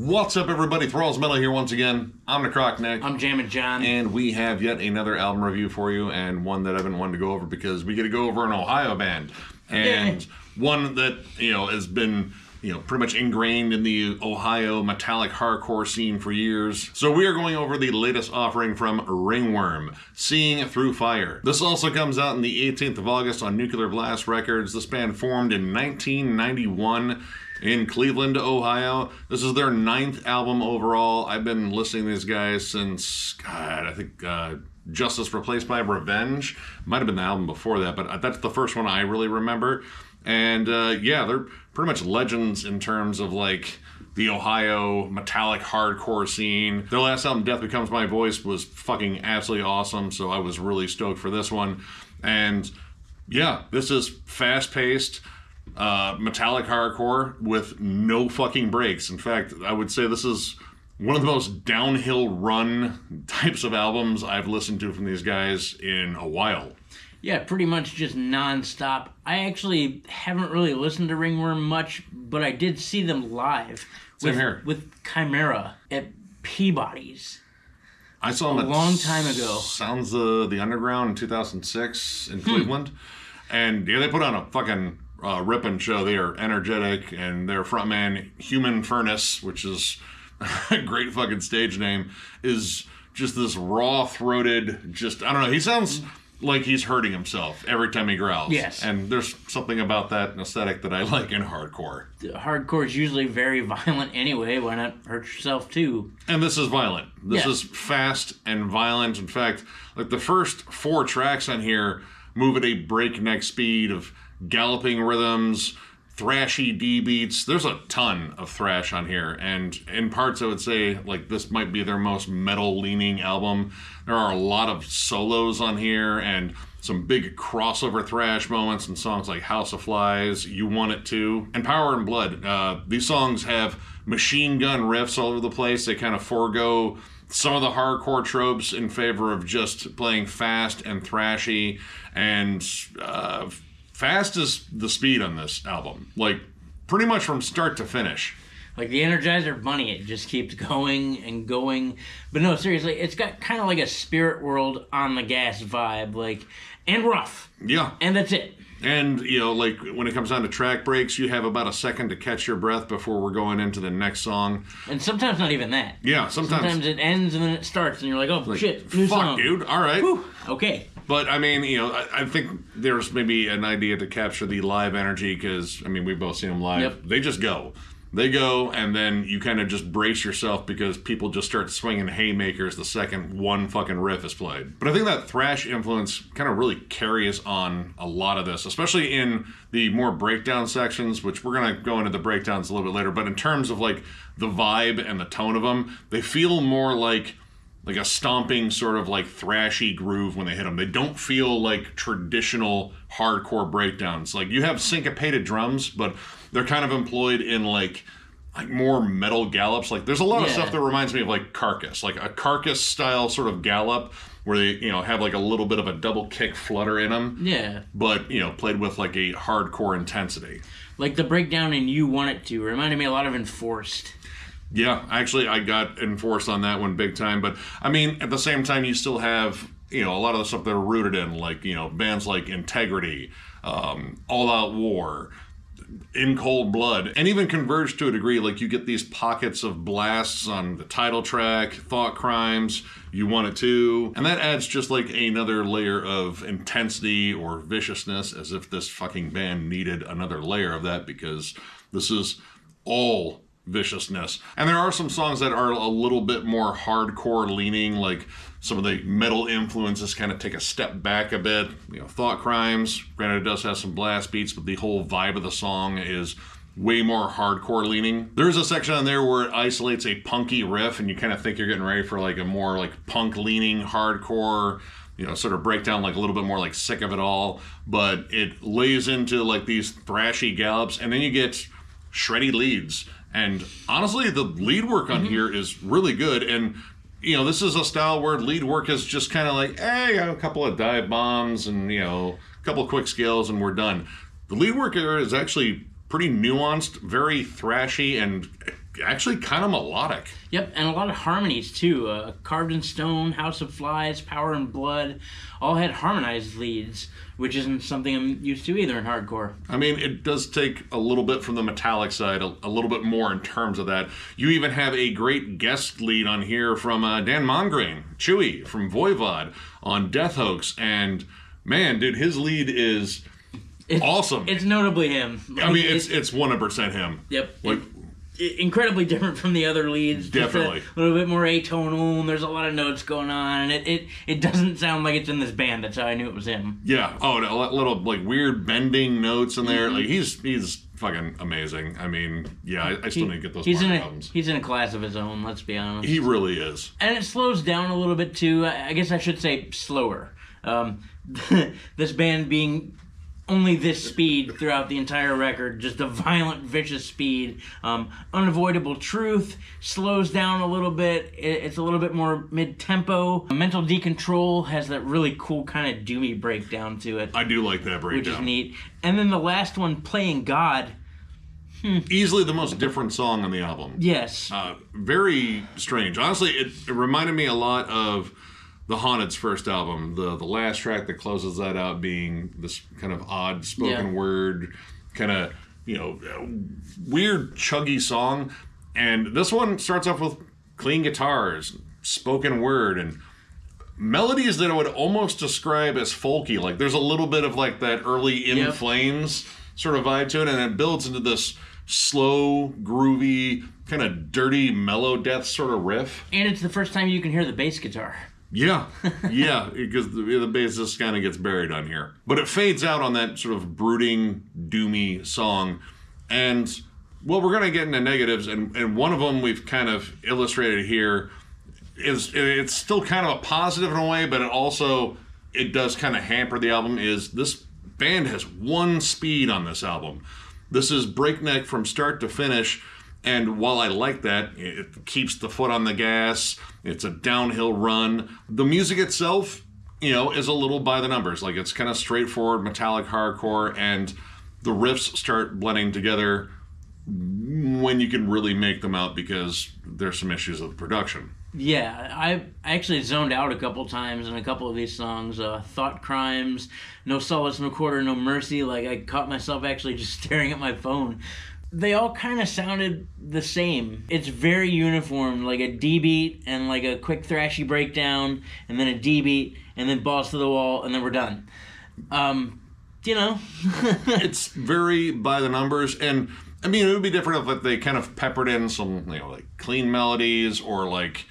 What's up, everybody? Thralls Metal here once again. I'm Necrotic Nick. I'm Jammin John. And we have yet another album review for you, and one that I've been wanting to go over because we get to go over an Ohio band. And one that, has been, pretty much ingrained in the Ohio metallic hardcore scene for years. So we are going over the latest offering from Ringworm, Seeing Through Fire. This also comes out on the 18th of August on Nuclear Blast Records. This band formed in 1991 in Cleveland, Ohio. This is their 9th album overall. I've been listening to these guys since, I think Justice Replaced by Revenge. Might have been the album before that, but that's the first one I really remember. And they're pretty much legends in terms of like the Ohio metallic hardcore scene. Their last album, Death Becomes My Voice, was fucking absolutely awesome, so I was really stoked for this one. And yeah, this is fast-paced metallic hardcore with no fucking breaks. In fact, I would say this is one of the most downhill run types of albums I've listened to from these guys in a while. Yeah, pretty much just non-stop. I actually haven't really listened to Ringworm much, but I did see them live. Same here. With Chimera at Peabody's. I saw them a long time ago. Sounds the Underground in 2006 in Cleveland. And yeah, they put on a fucking ripping show. They are energetic, and their frontman, Human Furnace, which is a great fucking stage name, is just this raw-throated, I don't know, he sounds like he's hurting himself every time he growls. Yes. And there's something about that aesthetic that I like in hardcore. Hardcore is usually very violent anyway. Why not hurt yourself too? And this is violent. This is fast and violent. In fact, like the first 4 tracks on here move at a breakneck speed of galloping rhythms, thrashy D beats. There's a ton of thrash on here, and in parts I would say like this might be their most metal leaning album. There are a lot of solos on here and some big crossover thrash moments in songs like House of Flies, You Want It Too, and Power and Blood. These songs have machine gun riffs all over the place. They kind of forego some of the hardcore tropes in favor of just playing fast and thrashy, and fast is the speed on this album, like pretty much from start to finish. Like the Energizer Bunny, it just keeps going and going. But no, seriously, it's got kind of like a Spirit World on the gas vibe, like, and rough. Yeah. And that's it. And, like when it comes down to track breaks, you have about a second to catch your breath before we're going into the next song. And sometimes not even that. Yeah, sometimes it ends and then it starts and you're like, oh, shit, new song. Fuck, dude, all right. Whew. Okay. But, I mean, I think there's maybe an idea to capture the live energy because, we've both seen them live. Yep. They just go. They go, and then you kind of just brace yourself because people just start swinging haymakers the second one fucking riff is played. But I think that thrash influence kind of really carries on a lot of this, especially in the more breakdown sections, which we're going to go into the breakdowns a little bit later. But in terms of, like, the vibe and the tone of them, they feel more like a stomping sort of like thrashy groove when they hit them. They don't feel like traditional hardcore breakdowns. Like you have syncopated drums, but they're kind of employed in like more metal gallops. Like there's a lot of stuff that reminds me of like Carcass, like a Carcass style sort of gallop where they, have like a little bit of a double kick flutter in them. Yeah. But, played with like a hardcore intensity. Like the breakdown in You Want It To reminded me a lot of Enforced. Yeah, actually, I got Enforced on that one big time. But, at the same time, you still have, a lot of the stuff they're rooted in, like, bands like Integrity, All Out War, In Cold Blood, and even Converge to a degree. Like, you get these pockets of blasts on the title track, Thought Crimes, You Want It Too, and that adds just, like, another layer of intensity or viciousness, as if this fucking band needed another layer of that, because this is all viciousness. And there are some songs that are a little bit more hardcore leaning, like some of the metal influences kind of take a step back a bit. Thought Crimes, granted it does have some blast beats, but the whole vibe of the song is way more hardcore leaning. There's a section on there where it isolates a punky riff and you kind of think you're getting ready for like a more like punk leaning hardcore, sort of breakdown, like a little bit more like Sick of It All, but it lays into like these thrashy gallops, and then you get shreddy leads. And honestly, the lead work on here is really good. And, this is a style where lead work is just kind of like, hey, a couple of dive bombs and, a couple of quick scales and we're done. The lead work here is actually pretty nuanced, very thrashy, and actually kind of melodic. Yep, and a lot of harmonies too. Carved in Stone, House of Flies, Power and Blood, all had harmonized leads, which isn't something I'm used to either in hardcore. I mean, it does take a little bit from the metallic side, a little bit more in terms of that. You even have a great guest lead on here from Dan Mongrain, Chewy from Voivod on Death Hoax, and man, dude, his lead is awesome. It's notably him. I mean, it's 100% him. Yep. Incredibly different from the other leads. Definitely. A little bit more atonal, and there's a lot of notes going on, and it doesn't sound like it's in this band. That's how I knew it was him. Yeah. Oh, a little like weird bending notes in there. Like he's fucking amazing. I mean, yeah, I still need to get those albums. He's in a class of his own. Let's be honest. He really is. And it slows down a little bit too. I guess I should say slower. This band being only this speed throughout the entire record, just a violent, vicious speed. Unavoidable Truth slows down a little bit. It's a little bit more mid-tempo. Mental Decontrol has that really cool kind of doomy breakdown to it. I do like that breakdown. Which is neat. And then the last one, Playing God. Easily the most different song on the album. Yes. Very strange. Honestly, it reminded me a lot of The Haunted's first album, the last track that closes that out being this kind of odd spoken word, kind of, weird chuggy song. And this one starts off with clean guitars, spoken word, and melodies that I would almost describe as folky. Like there's a little bit of like that early In Flames sort of vibe to it, and it builds into this slow, groovy, kind of dirty, mellow death sort of riff. And it's the first time you can hear the bass guitar. Yeah, because the bass just kind of gets buried on here. But it fades out on that sort of brooding, doomy song. And, well, we're going to get into negatives, and one of them we've kind of illustrated here is, it's still kind of a positive in a way, but it does kind of hamper the album, is this band has one speed on this album. This is breakneck from start to finish. And while I like that, it keeps the foot on the gas. It's a downhill run. The music itself, is a little by the numbers. Like it's kind of straightforward metallic hardcore, and the riffs start blending together when you can really make them out because there's some issues with production. Yeah, I actually zoned out a couple times in a couple of these songs. Thought Crimes, No Solace, No Quarter, No Mercy. Like I caught myself actually just staring at my phone. They all kind of sounded the same. It's very uniform, like a D beat and like a quick thrashy breakdown, and then a D beat, and then balls to the wall, and then we're done. It's very by the numbers, and I mean, it would be different if they kind of peppered in some, like clean melodies or like,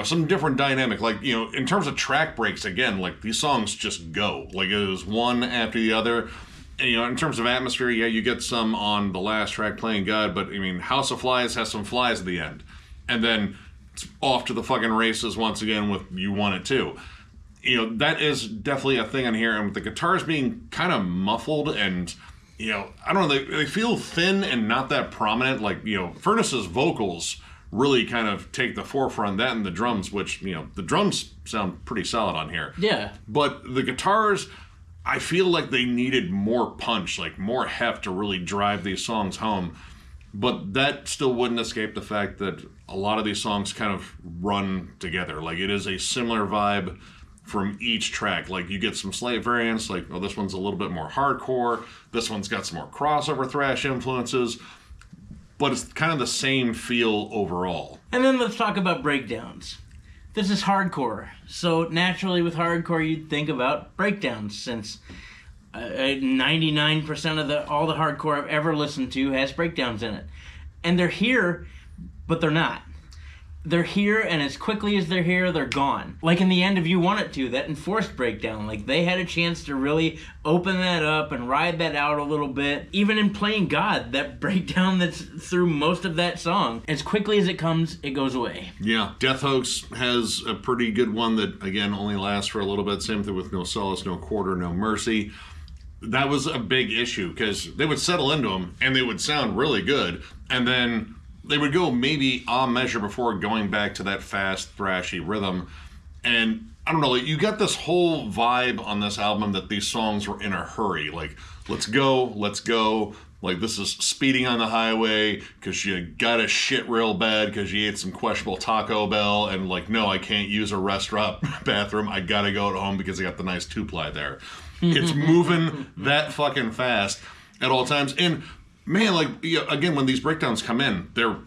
some different dynamic. Like, in terms of track breaks, again, like these songs just go. Like it was one after the other. In terms of atmosphere, you get some on the last track, Playing God, but, I mean, House of Flies has some flies at the end. And then it's off to the fucking races once again with You Want It Too. That is definitely a thing on here, and with the guitars being kind of muffled and, I don't know, they feel thin and not that prominent. Like, Furnace's vocals really kind of take the forefront, that and the drums, which, the drums sound pretty solid on here. Yeah. But the guitars, I feel like they needed more punch, like more heft to really drive these songs home. But that still wouldn't escape the fact that a lot of these songs kind of run together. Like it is a similar vibe from each track. Like you get some slight variants, like, this one's a little bit more hardcore. This one's got some more crossover thrash influences. But it's kind of the same feel overall. And then let's talk about breakdowns. This is hardcore, so naturally with hardcore you'd think about breakdowns, since 99% of all the hardcore I've ever listened to has breakdowns in it. And they're here, but they're not. They're here, and as quickly as they're here, they're gone. Like in the end of You Want It To, that enforced breakdown. Like they had a chance to really open that up and ride that out a little bit. Even in Playing God, that breakdown that's through most of that song, as quickly as it comes, it goes away. Yeah, Death Hoax has a pretty good one that, again, only lasts for a little bit. Same thing with No Solace, No Quarter, No Mercy. That was a big issue because they would settle into them and they would sound really good, and then they would go maybe a measure before going back to that fast, thrashy rhythm. And I don't know, you got this whole vibe on this album that these songs were in a hurry. Like, let's go. Like, this is speeding on the highway because you got a shit real bad because you ate some questionable Taco Bell, and like, no, I can't use a restaurant bathroom. I gotta go at home because I got the nice 2-ply there. It's moving that fucking fast at all times. And man, like, again, when these breakdowns come in, they're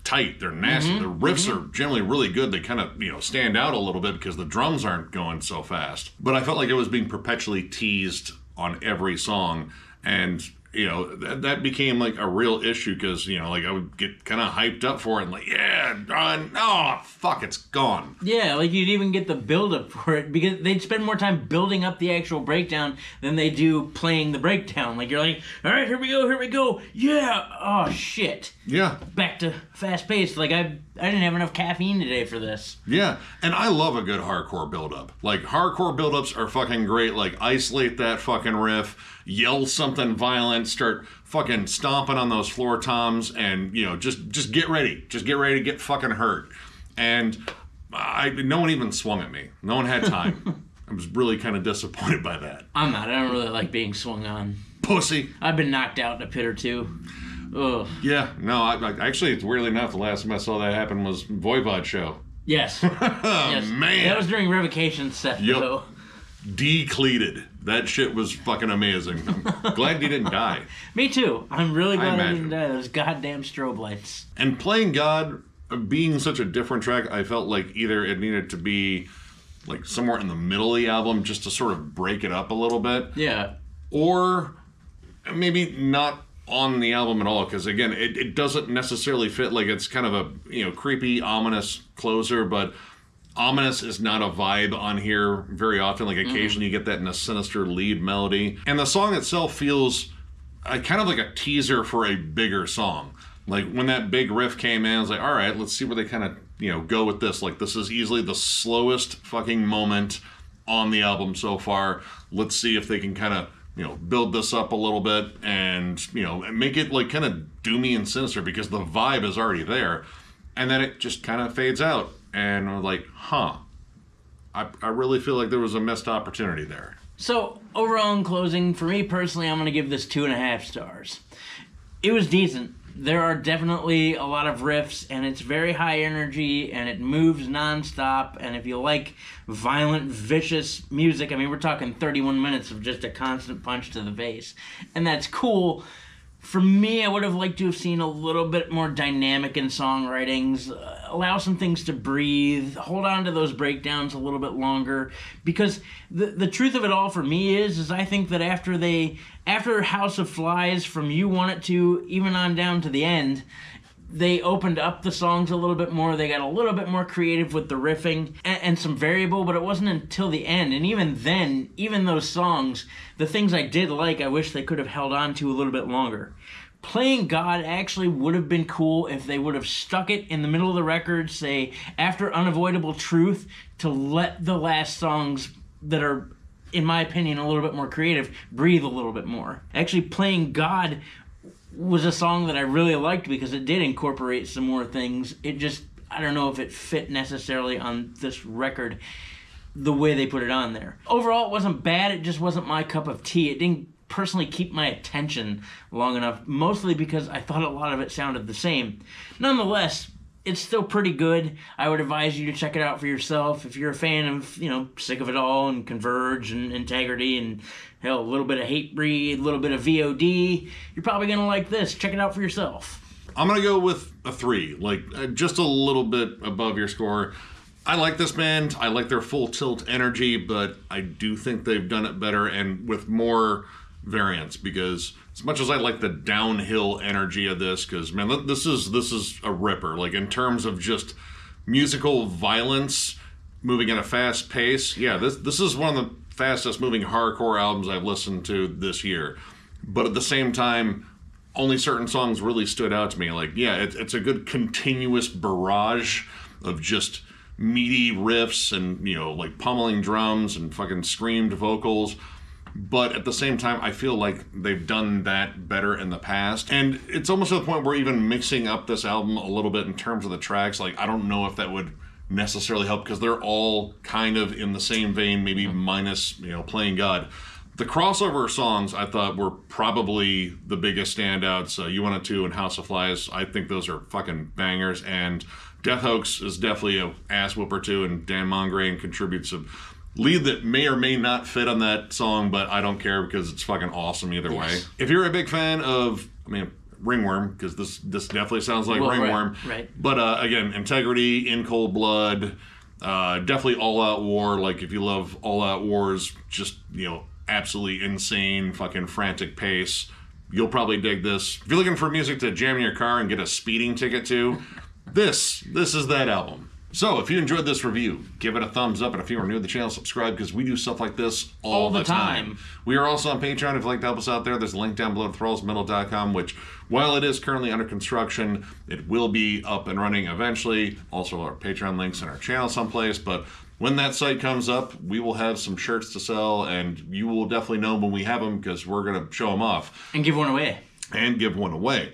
tight, they're nasty. The riffs are generally really good. They kind of, stand out a little bit because the drums aren't going so fast. But I felt like it was being perpetually teased on every song, and that became like a real issue because, like, I would get kind of hyped up for it and like, yeah, oh, fuck, it's gone. Yeah, like you'd even get the build-up for it because they'd spend more time building up the actual breakdown than they do playing the breakdown. Like, you're like, all right, here we go. Yeah, oh, shit. Yeah. Back to fast-paced. Like, I didn't have enough caffeine today for this. Yeah, and I love a good hardcore build-up. Like, hardcore build-ups are fucking great. Like, isolate that fucking riff, yell something violent, start fucking stomping on those floor toms, and just get ready. Just get ready to get fucking hurt. And no one even swung at me. No one had time. I was really kind of disappointed by that. I'm not. I don't really like being swung on. Pussy. I've been knocked out in a pit or two. Ugh. Yeah, no, actually, it's weirdly enough, the last time I saw that happen was Voivod show. Yes. Yes. Man. That was during revocation stuff, though. Decleated. That shit was fucking amazing. I'm glad he didn't die. Me too. I'm really glad he didn't die. Those goddamn strobe lights. And Playing God, being such a different track, I felt like either it needed to be like somewhere in the middle of the album just to sort of break it up a little bit. Yeah. Or maybe not on the album at all, because again, it doesn't necessarily fit. Like, it's kind of a creepy, ominous closer, but ominous is not a vibe on here very often. Like, occasionally you get that in a sinister lead melody, and the song itself feels kind of like a teaser for a bigger song. Like, when that big riff came in, I was like, all right, let's see where they kind of go with this. Like, this is easily the slowest fucking moment on the album so far. Let's see if they can kind of build this up a little bit and, make it like kind of doomy and sinister, because the vibe is already there. And then it just kind of fades out. And I'm like, I really feel like there was a missed opportunity there. So, overall in closing, for me personally, I'm going to give this 2.5 stars. It was decent. There are definitely a lot of riffs, and it's very high energy, and it moves nonstop, and if you like violent, vicious music, I mean, we're talking 31 minutes of just a constant punch to the face, and that's cool. For me, I would have liked to have seen a little bit more dynamic in songwritings, allow some things to breathe, hold on to those breakdowns a little bit longer, because the truth of it all for me is I think that after House of Flies, from You Want It To, even on down to the end, they opened up the songs a little bit more. They got a little bit more creative with the riffing and some variable, but it wasn't until the end. And even then, even those songs, the things I did like, I wish they could have held on to a little bit longer. Playing God actually would have been cool if they would have stuck it in the middle of the record, say, after Unavoidable Truth, to let the last songs that are, in my opinion, a little bit more creative, breathe a little bit more. Actually, Playing God was a song that I really liked because it did incorporate some more things. It just, I don't know if it fit necessarily on this record the way they put it on there. Overall, it wasn't bad, it just wasn't my cup of tea. It didn't personally keep my attention long enough, mostly because I thought a lot of it sounded the same. Nonetheless, it's still pretty good. I would advise you to check it out for yourself. If you're a fan of, Sick of It All and Converge and Integrity and, hell, a little bit of Hatebreed, a little bit of VOD, you're probably going to like this. Check it out for yourself. I'm going to go with a 3, just a little bit above your score. I like this band. I like their full tilt energy, but I do think they've done it better and with more variance, because as much as I like the downhill energy of this, because man, this is a ripper. Like, in terms of just musical violence, moving at a fast pace. Yeah, this is one of the fastest moving hardcore albums I've listened to this year. But at the same time, only certain songs really stood out to me. Like, yeah, it's a good continuous barrage of just meaty riffs and like pummeling drums and fucking screamed vocals. But at the same time, I feel like they've done that better in the past. And it's almost to the point where even mixing up this album a little bit in terms of the tracks, like, I don't know if that would necessarily help, because they're all kind of in the same vein, maybe minus, Playing God. The crossover songs I thought were probably the biggest standouts. You Want It Too and House of Flies. I think those are fucking bangers. And Death Hoax is definitely a ass whooper too. And Dan Mongrain contributes a lead that may or may not fit on that song, but I don't care because it's fucking awesome either way. If you're a big fan of, Ringworm, because this definitely sounds like Ringworm. Right. But again, Integrity, In Cold Blood, definitely All Out War. Like if you love All Out War's just, absolutely insane fucking frantic pace, you'll probably dig this. If you're looking for music to jam in your car and get a speeding ticket to, this is that album. So if you enjoyed this review, give it a thumbs up, and if you are new to the channel, subscribe, because we do stuff like this all the time. We are also on Patreon. If you'd like to help us out there, there's a link down below at thrallsmetal.com, which, while it is currently under construction, it will be up and running eventually. Also, our Patreon links in our channel someplace, but when that site comes up, we will have some shirts to sell, and you will definitely know when we have them, because we're going to show them off. And give one away.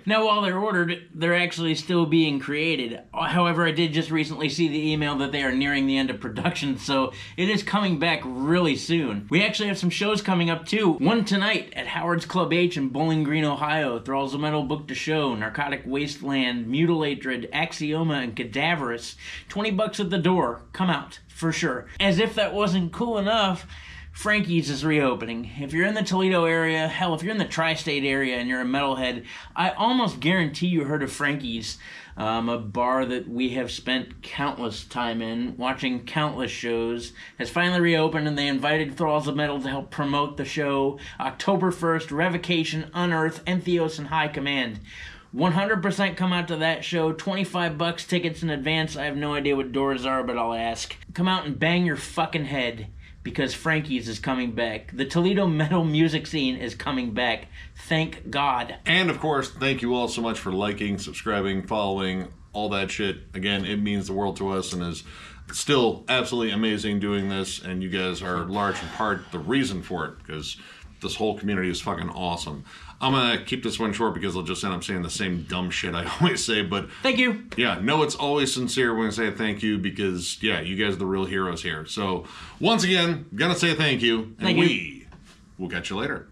Now, while they're ordered, they're actually still being created. However, I did just recently see the email that they are nearing the end of production, so it is coming back really soon. We actually have some shows coming up too. One tonight at Howard's Club H in Bowling Green, Ohio. Thralls of Metal booked a show. Necrotic Wasteland, Mutilatred, Axioma, and Cadaverous. $20 at the door. Come out, for sure. As if that wasn't cool enough, Frankie's is reopening. If you're in the Toledo area, hell, if you're in the tri-state area and you're a metalhead, I almost guarantee you heard of Frankie's, a bar that we have spent countless time in, watching countless shows, has finally reopened, and they invited Thralls of Metal to help promote the show. October 1st, Revocation, Unearth, Entheos, and High Command. 100% come out to that show. $25 tickets in advance. I have no idea what doors are, but I'll ask. Come out and bang your fucking head, because Frankie's is coming back. The Toledo metal music scene is coming back. Thank God. And of course, thank you all so much for liking, subscribing, following, all that shit. Again, it means the world to us and is still absolutely amazing doing this. And you guys are large in part the reason for it, because this whole community is fucking awesome. I'm going to keep this one short because I'll just end up saying the same dumb shit I always say, but thank you. Yeah, no, it's always sincere when I say thank you, because, yeah, you guys are the real heroes here. So, once again, going to say thank you, and we will catch you later.